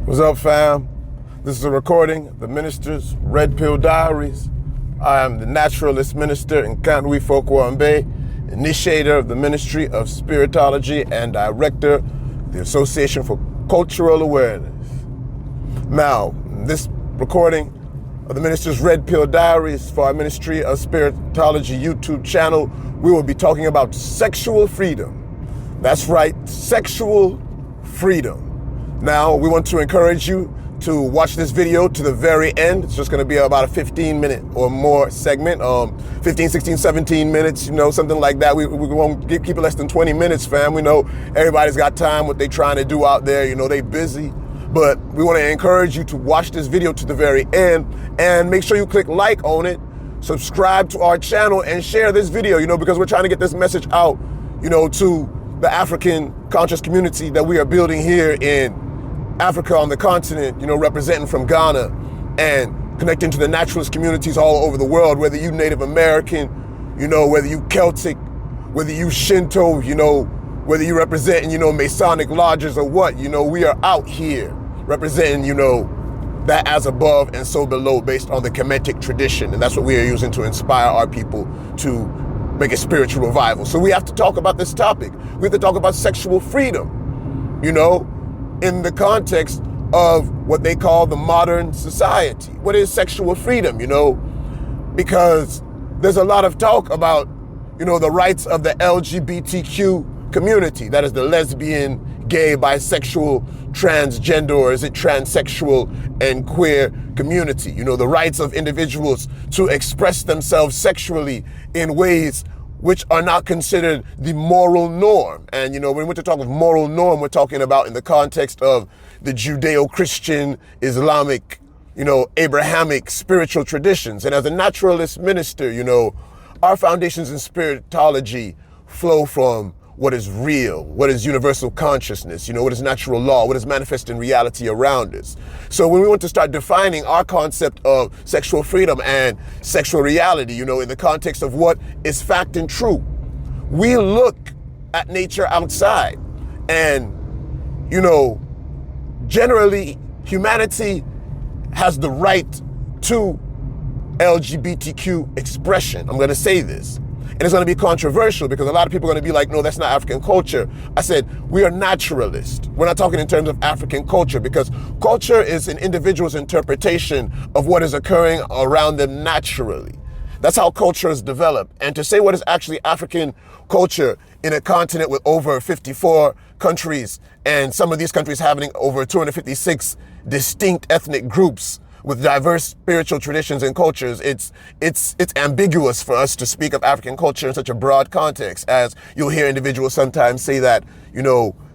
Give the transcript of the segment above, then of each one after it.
What's up, fam? This is a recording of the minister's RedPill Diaries. I am the naturalist minister in Kanui Fokwambe, initiator of the Ministry of Spiritology and director of the Association for Cultural Awareness. Now, this recording of the minister's RedPill Diaries for our Ministry of Spiritology YouTube channel, we will be talking about sexual freedom. That's right, sexual freedom. Now, we want to encourage you to watch this video to the very end. It's just going to be about a 15-minute or more segment, 15, 16, 17 minutes, something like that. We won't keep it less than 20 minutes, fam. We know everybody's got time, what they trying to do out there. They busy. But we want to encourage you to watch this video to the very end and make sure you click like on it, subscribe to our channel, and share this video, because we're trying to get this message out, to the African conscious community that we are building here in Africa on the continent, representing from Ghana and connecting to the naturalist communities all over the world, whether you Native American, whether you Celtic, whether you Shinto, whether you representing, Masonic lodges or what, we are out here representing, that as above and so below based on the Kemetic tradition. And that's what we are using to inspire our people to make a spiritual revival. So we have to talk about this topic. We have to talk about sexual freedom, in the context of what they call the modern society. What is sexual freedom, Because there's a lot of talk about, the rights of the LGBTQ community. That is the lesbian, gay, bisexual, transgender, or is it transsexual and queer community. The rights of individuals to express themselves sexually in ways which are not considered the moral norm. And, when we're to talk of moral norm, we're talking about in the context of the Judeo-Christian, Islamic, Abrahamic spiritual traditions. And as a naturalist minister, our foundations in spiritology flow from what is real, what is universal consciousness, what is natural law, what is manifest in reality around us. So when we want to start defining our concept of sexual freedom and sexual reality, in the context of what is fact and true, we look at nature outside and, generally humanity has the right to LGBTQ expression. I'm going to say this. And it's going to be controversial because a lot of people are going to be like, no, that's not African culture. I said, we are naturalists. We're not talking in terms of African culture because culture is an individual's interpretation of what is occurring around them naturally. That's how culture is developed. And to say what is actually African culture in a continent with over 54 countries and some of these countries having over 256 distinct ethnic groups with diverse spiritual traditions and cultures, it's ambiguous for us to speak of African culture in such a broad context, as you'll hear individuals sometimes say that,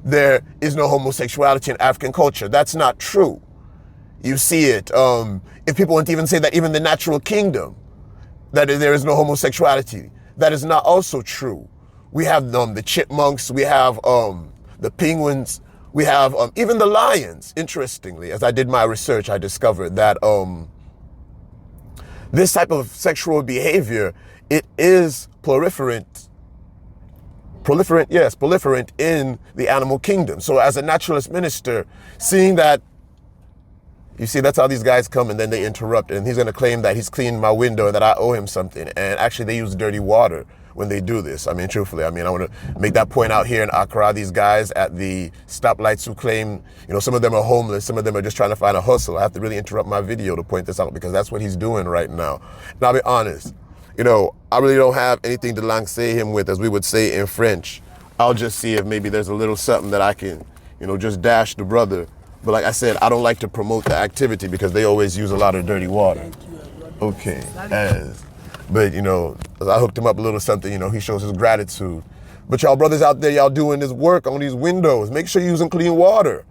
there is no homosexuality in African culture. That's not true. You see it. If people want to even say that even the natural kingdom, that there is no homosexuality, that is not also true. We have the chipmunks, we have the penguins, we have even the lions. Interestingly, as I did my research, I discovered that this type of sexual behavior, it is proliferant in the animal kingdom. So as a naturalist minister, seeing that, you see, that's how these guys come and then they interrupt, and he's going to claim that he's cleaned my window and that I owe him something. And actually they use dirty water when they do this. Truthfully, I want to make that point out here in Accra. These guys at the stoplights who claim, some of them are homeless, some of them are just trying to find a hustle. I have to really interrupt my video to point this out because that's what he's doing right now. And I'll be honest, I really don't have anything to lancer him with, as we would say in French. I'll just see if maybe there's a little something that I can, just dash the brother. But like I said, I don't like to promote the activity because they always use a lot of dirty water. Okay, but as I hooked him up a little something, he shows his gratitude. But y'all brothers out there, y'all doing this work on these windows, make sure you're using clean water.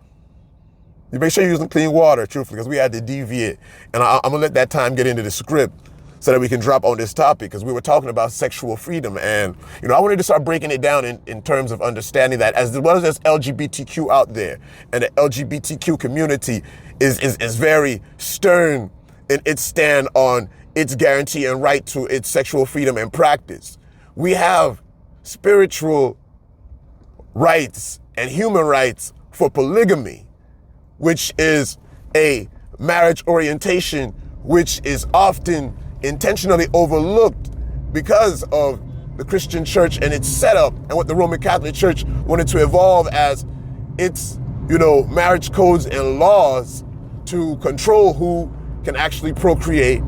You make sure you're using clean water, truthfully, because we had to deviate. And I'm gonna let that time get into the script so that we can drop on this topic, because we were talking about sexual freedom. And, I wanted to start breaking it down in terms of understanding that as well as there's LGBTQ out there, and the LGBTQ community is very stern in its stand on its guarantee and right to its sexual freedom and practice. We have spiritual rights and human rights for polygamy. which is a marriage orientation which is often intentionally overlooked because of the Christian church and its setup and what the Roman Catholic Church wanted to evolve as its, marriage codes and laws to control who can actually procreate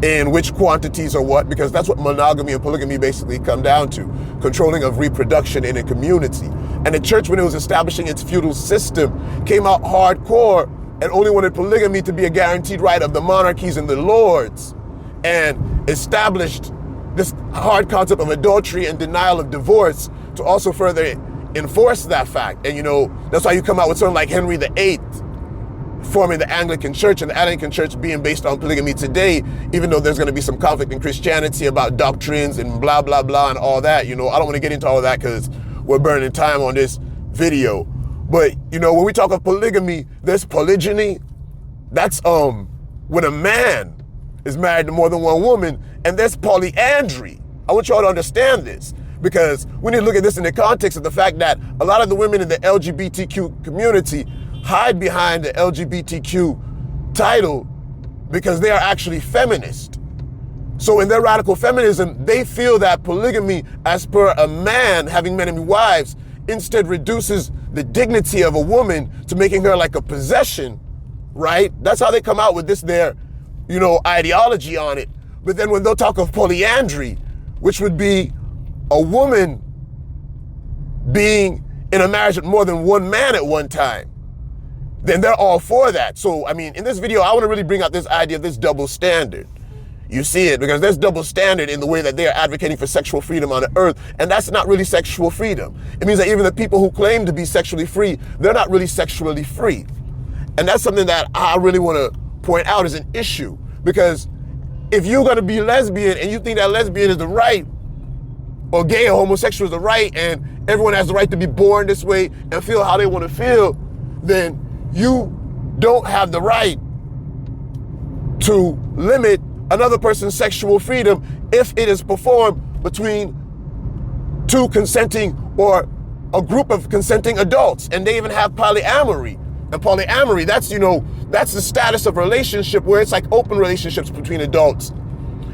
in which quantities or what, because that's what monogamy and polygamy basically come down to, controlling of reproduction in a community. And the church, when it was establishing its feudal system, came out hardcore and only wanted polygamy to be a guaranteed right of the monarchies and the lords, and established this hard concept of adultery and denial of divorce to also further enforce that fact. And that's why you come out with someone like Henry VIII forming the Anglican Church, and the Anglican Church being based on polygamy today, even though there's going to be some conflict in Christianity about doctrines and blah, blah, blah, and all that. I don't want to get into all of that because we're burning time on this video. But, when we talk of polygamy, there's polygyny. That's when a man is married to more than one woman, and there's polyandry. I want y'all to understand this, because we need to look at this in the context of the fact that a lot of the women in the LGBTQ community hide behind the LGBTQ title because they are actually feminist. So in their radical feminism, they feel that polygamy, as per a man having many wives, instead reduces the dignity of a woman to making her like a possession, right? That's how they come out with this, their, ideology on it. But then when they'll talk of polyandry, which would be a woman being in a marriage with more than one man at one time, then they're all for that. So, in this video, I want to really bring out this idea of this double standard. You see it, because there's double standard in the way that they are advocating for sexual freedom on the earth, and that's not really sexual freedom. It means that even the people who claim to be sexually free, they're not really sexually free. And that's something that I really want to point out as an issue, because if you're going to be lesbian and you think that lesbian is the right, or gay or homosexual is the right, and everyone has the right to be born this way and feel how they want to feel, then you don't have the right to limit another person's sexual freedom if it is performed between two consenting or a group of consenting adults. And they even have polyamory. And polyamory, that's the status of relationship where it's like open relationships between adults.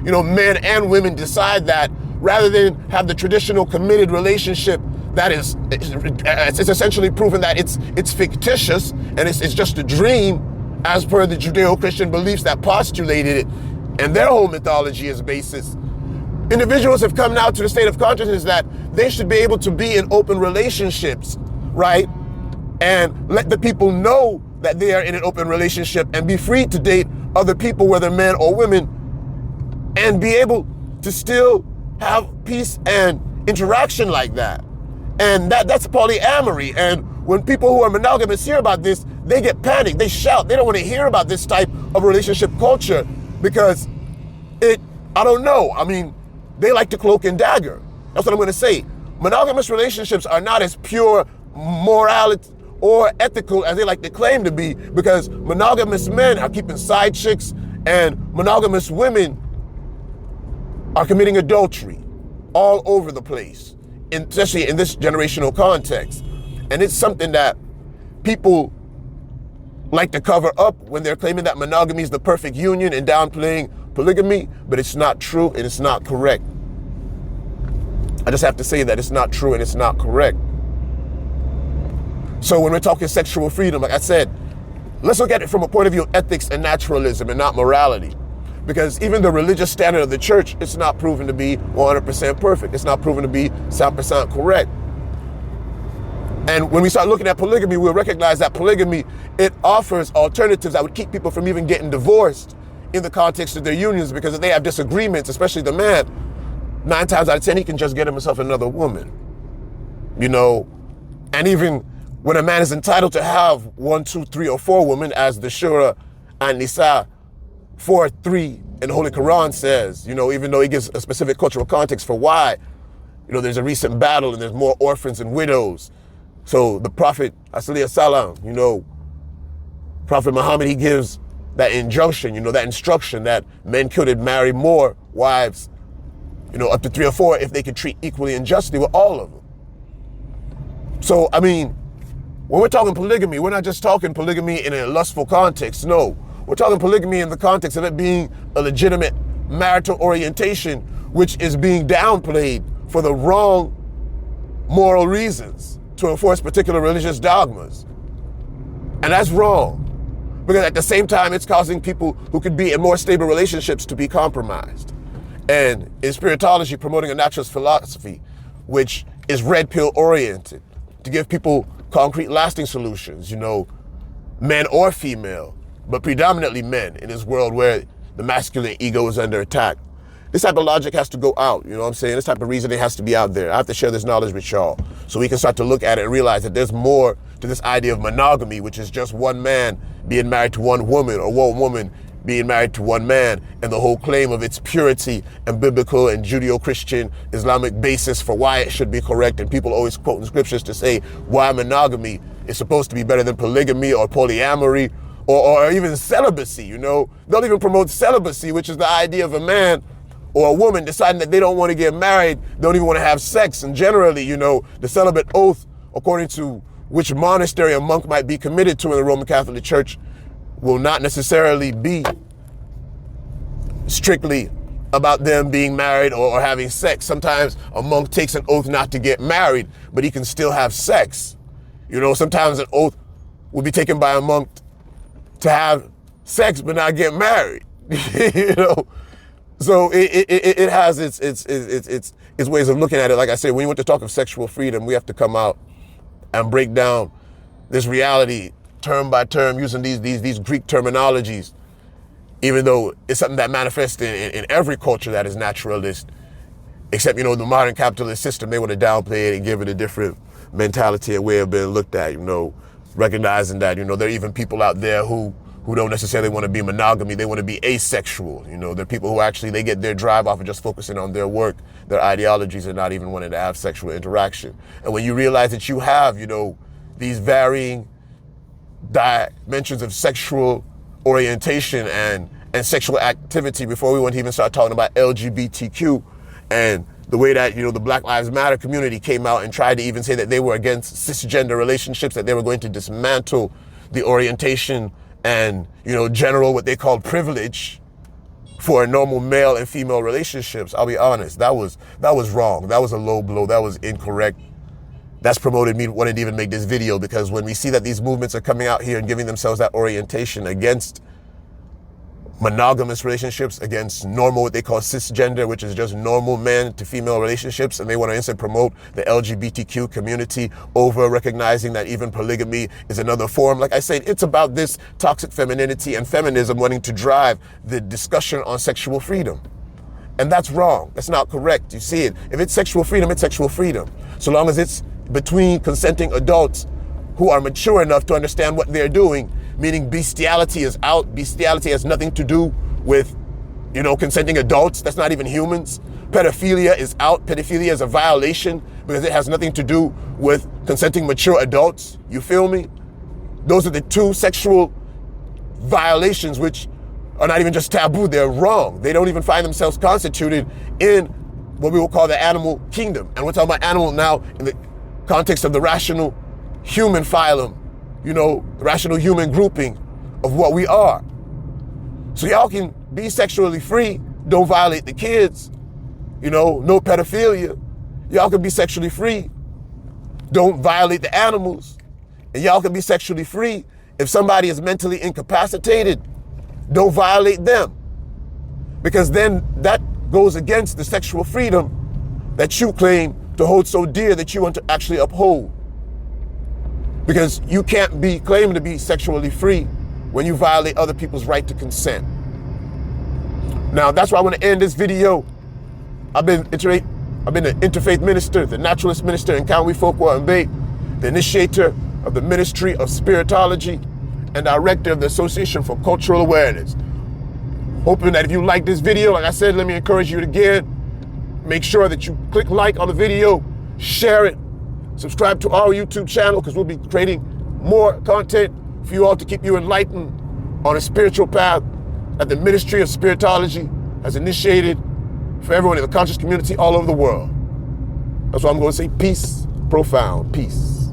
Men and women decide that, rather than have the traditional committed relationship that is, it's essentially proven that it's fictitious and it's just a dream as per the Judeo-Christian beliefs that postulated it and their whole mythology as basis. Individuals have come now to the state of consciousness that they should be able to be in open relationships, right? And let the people know that they are in an open relationship and be free to date other people, whether men or women, and be able to still have peace and interaction like that. And that's polyamory. And when people who are monogamous hear about this, they get panicked, they shout. They don't want to hear about this type of relationship culture because I don't know. They like to cloak and dagger. That's what I'm going to say. Monogamous relationships are not as pure morality or ethical as they like to claim to be, because monogamous men are keeping side chicks and monogamous women are committing adultery all over the place, especially in this generational context. And it's something that people like to cover up when they're claiming that monogamy is the perfect union and downplaying polygamy, but it's not true and it's not correct. I just have to say that it's not true and it's not correct. So when we're talking sexual freedom, like I said, let's look at it from a point of view of ethics and naturalism and not morality. Because even the religious standard of the church, it's not proven to be 100% perfect. It's not proven to be 100% correct. And when we start looking at polygamy, we'll recognize that polygamy, it offers alternatives that would keep people from even getting divorced in the context of their unions, because if they have disagreements, especially the man, 9 times out of 10, he can just get himself another woman. And even when a man is entitled to have 1, 2, 3, or 4 women, as the Surah and Nisa 4:3 in the Holy Quran says, even though he gives a specific cultural context for why, there's a recent battle and there's more orphans and widows. So the Prophet, salam, Prophet Muhammad, he gives that injunction, that instruction that men could marry more wives, up to 3 or 4 if they could treat equally and justly with all of them. So, When we're talking polygamy, we're not just talking polygamy in a lustful context. No, we're talking polygamy in the context of it being a legitimate marital orientation, which is being downplayed for the wrong moral reasons to enforce particular religious dogmas. And that's wrong, because at the same time, it's causing people who could be in more stable relationships to be compromised. And in spiritology, promoting a naturalist philosophy, which is red pill oriented, to give people concrete, lasting solutions, men or female, but predominantly men in this world where the masculine ego is under attack. This type of logic has to go out, you know what I'm saying? This type of reasoning has to be out there. I have to share this knowledge with y'all so we can start to look at it and realize that there's more to this idea of monogamy, which is just one man being married to one woman, or one woman being married to one man, and the whole claim of its purity and biblical and Judeo-Christian Islamic basis for why it should be correct. And people always quoting scriptures to say why monogamy is supposed to be better than polygamy or polyamory or even celibacy, They'll even promote celibacy, which is the idea of a man or a woman deciding that they don't want to get married, don't even want to have sex. And generally, the celibate oath, according to which monastery a monk might be committed to in the Roman Catholic Church, will not necessarily be strictly about them being married or having sex. Sometimes a monk takes an oath not to get married, but he can still have sex. Sometimes an oath will be taken by a monk to have sex but not get married. So it has its ways of looking at it. Like I said, when you want to talk of sexual freedom, we have to come out and break down this reality term by term using these Greek terminologies, even though it's something that manifests in every culture that is naturalist, except, the modern capitalist system, they want to downplay it and give it a different mentality and way of being looked at, recognizing that, there are even people out there who don't necessarily want to be monogamy. They want to be asexual. There are people who actually, they get their drive off of just focusing on their work, their ideologies, and not even wanting to have sexual interaction. And when you realize that you have, these varying dimensions of sexual orientation and sexual activity, before we went to even start talking about LGBTQ and the way that, the Black Lives Matter community came out and tried to even say that they were against cisgender relationships, that they were going to dismantle the orientation and, general, what they called privilege for normal male and female relationships. I'll be honest, that was wrong. That was a low blow. That was incorrect. That's promoted me wanting to even make this video, because when we see that these movements are coming out here and giving themselves that orientation against monogamous relationships, against normal, what they call cisgender, which is just normal man to female relationships, and they want to instead promote the LGBTQ community over recognizing that even polygamy is another form. Like I said, it's about this toxic femininity and feminism wanting to drive the discussion on sexual freedom. And that's wrong. That's not correct. You see it. If it's sexual freedom, it's sexual freedom. So long as it's between consenting adults who are mature enough to understand what they're doing, meaning bestiality is out. Bestiality has nothing to do with, consenting adults. That's not even humans. Pedophilia is out. Pedophilia is a violation because it has nothing to do with consenting mature adults. You feel me? Those are the two sexual violations which are not even just taboo, they're wrong. They don't even find themselves constituted in what we will call the animal kingdom. And we're talking about animal now in the context of the rational human phylum, the rational human grouping of what we are. So y'all can be sexually free, don't violate the kids, no pedophilia. Y'all can be sexually free, don't violate the animals. And y'all can be sexually free if somebody is mentally incapacitated, don't violate them. Because then that goes against the sexual freedom that you claim to hold so dear, that you want to actually uphold. Because you can't be claiming to be sexually free when you violate other people's right to consent. Now, that's why I want to end this video. I've been an interfaith minister, the naturalist minister in Kanwi Folkwar and Bay, the initiator of the Ministry of Spiritology, and director of the Association for Cultural Awareness. Hoping that if you like this video, like I said, let me encourage you again, make sure that you click like on the video, share it, subscribe to our YouTube channel, because we'll be creating more content for you all to keep you enlightened on a spiritual path that the Ministry of Spiritology has initiated for everyone in the conscious community all over the world. That's why I'm going to say peace, profound peace.